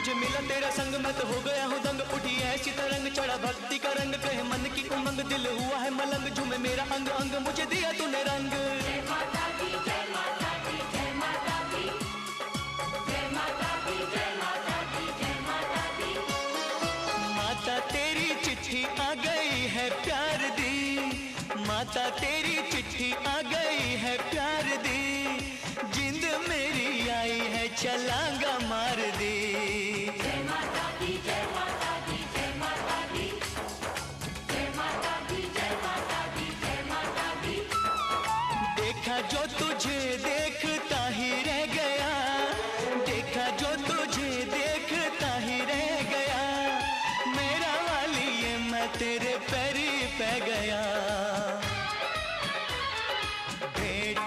मुझे मिला तेरा संग मैं तो हो गया हूँ दंग, उठी ऐसी तरंग चढ़ा भक्ति का रंग, कहे मन की उमंग दिल हुआ है मलंग, झूमे मेरा अंग अंग मुझे दिया तूने रंग। जय माता दी जय माता दी जय माता दी जय माता दी जय माता दी जय माता दी। माता तेरी चिट्ठी आ गई है प्यार दी, माता तेरी चिट्ठी आ गई है प्यार दी, जिंद मेरी आई है छलांगा मार दी। जय माता दी जय माता दी जय माता दी जय माता दी जय माता दी जय माता दी। देखा जो तुझे देखता ही रह गया, देखा जो तुझे देखता ही रह गया, मेरा वाली ये मैं तेरे पैरी पे गया। भेंट